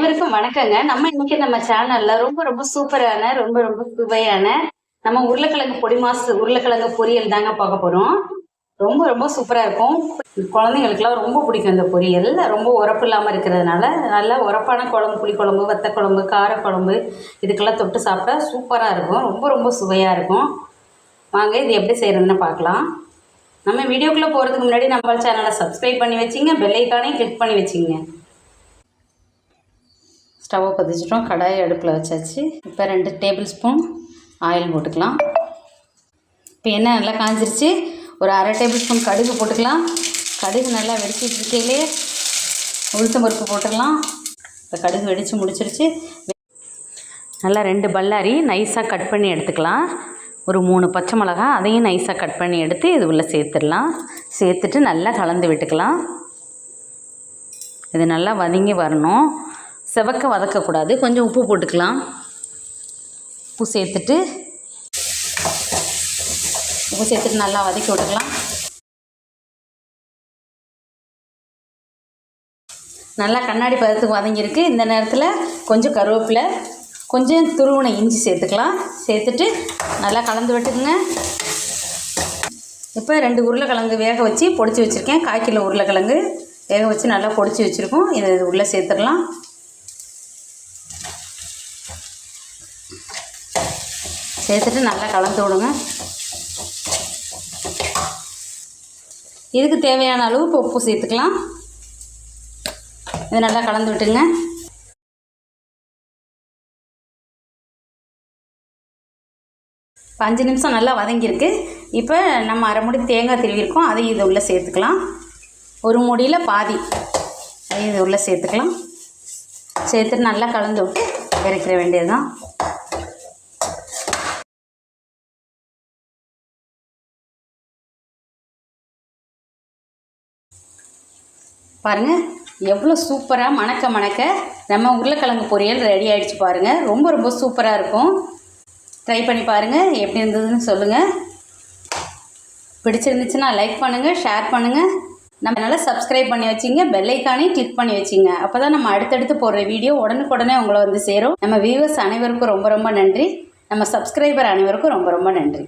அனைவருக்கும் வணக்கங்க. நம்ம சேனல்ல ரொம்ப சூப்பரான ரொம்ப சுவையான நம்ம உருளைக்கிழங்கு பொரியல் தாங்க பார்க்க போறோம். ரொம்ப சூப்பரா இருக்கும். குழந்தைங்களுக்குலாம் ரொம்ப பிடிக்கும் இந்த பொரியல். ரொம்ப உரப்பு இல்லாம இருக்கிறதுனால நல்லா உரப்பான குழம்பு, புளிக்குழம்பு, வத்த குழம்பு, காரக்குழம்பு இதுக்கெல்லாம் தொட்டு சாப்பிட்டா சூப்பரா இருக்கும். ரொம்ப சுவையா இருக்கும். வாங்க இது எப்படி செய்யறதுன்னு பார்க்கலாம். நம்ம வீடியோக்குள்ள போறதுக்கு முன்னாடி நம்ம சேனலை சப்ஸ்கிரைப் பண்ணி வச்சிங்க, பெல் ஐகானையும் கிளிக் பண்ணி வச்சிங்க. ஸ்டவ்வை பற்றிச்சிட்டோம், கடாயை அடுப்பில் வச்சாச்சு. இப்போ 2 டேபிள் ஸ்பூன் ஆயில் போட்டுக்கலாம். இப்போ எண்ணெய் நல்லா காஞ்சிருச்சு. ஒரு அரை டேபிள் ஸ்பூன் கடுகு போட்டுக்கலாம். கடுகு நல்லா வெடிச்சிட்டு இருக்கையிலே உளுத்தம் பருப்பு போட்டுக்கலாம். இப்போ கடுகு வெடித்து முடிச்சிருச்சு. நல்லா 2 பல்லாரி நைஸாக கட் பண்ணி எடுத்துக்கலாம். ஒரு 3 பச்சை மிளகாய் அதையும் நைஸாக கட் பண்ணி எடுத்து இது உள்ளே சேர்த்துடலாம். சேர்த்துட்டு நல்லா கலந்து விட்டுக்கலாம். இது நல்லா வதங்கி வரணும். செவக்க வதக்கக்கூடாது. கொஞ்சம் உப்பு போட்டுக்கலாம். உப்பு சேர்த்துட்டு நல்லா வதக்கி விட்டுக்கலாம். நல்லா கண்ணாடி பதத்துக்கு வதங்கியிருக்கு. இந்த நேரத்தில் கொஞ்சம் கருவேப்பிலை, கொஞ்சம் துருவின இஞ்சி சேர்த்துக்கலாம். சேர்த்துட்டு நல்லா கலந்து விட்டுக்குங்க. இப்போ 2 உருளைக்கிழங்கு வேக வச்சு பொடிச்சு வச்சுருக்கேன். 1/4 கிலோ உருளைக்கிழங்கு வேக வச்சு நல்லா பொடிச்சு வச்சுருக்கோம். இதை உள்ளே சேர்த்துடலாம். சேர்த்துட்டு நல்லா கலந்து விடுங்க. இதுக்கு தேவையான அளவு இப்போ உப்பு சேர்த்துக்கலாம். இது நல்லா கலந்து விட்டுங்க. இப்போ 5 நிமிஷம் நல்லா வதங்கியிருக்கு. இப்போ நம்ம அரை மூடி தேங்காய் திருவிருக்கோம், அதையும் இது உள்ளே சேர்த்துக்கலாம். ஒரு மூடியில் பாதி அதையும் இது உள்ளே சேர்த்துக்கலாம். சேர்த்துட்டு நல்லா கலந்து விட்டு இறக்கிற வேண்டியது தான். பாருங்கள் எவ்வளோ சூப்பராக மணக்க நம்ம உருளைக்கிழங்கு பொரியல் ரெடி ஆகிடுச்சு பாருங்கள். ரொம்ப சூப்பராக இருக்கும். ட்ரை பண்ணி பாருங்கள், எப்படி இருந்ததுன்னு சொல்லுங்கள். பிடிச்சிருந்துச்சுன்னா லைக் பண்ணுங்கள், ஷேர் பண்ணுங்கள். நம்ம நல்லா சப்ஸ்கிரைப் பண்ணி வச்சிங்க, பெல் ஐக்கானையும் கிளிக் பண்ணி வச்சிங்க. அப்போ தான் நம்ம அடுத்தடுத்து போடுற வீடியோ உடனுக்குடனே உங்களை வந்து சேரும். நம்ம வியூவர்ஸ் அனைவருக்கும் ரொம்ப நன்றி. நம்ம சப்ஸ்கிரைபர் அனைவருக்கும் ரொம்ப நன்றி.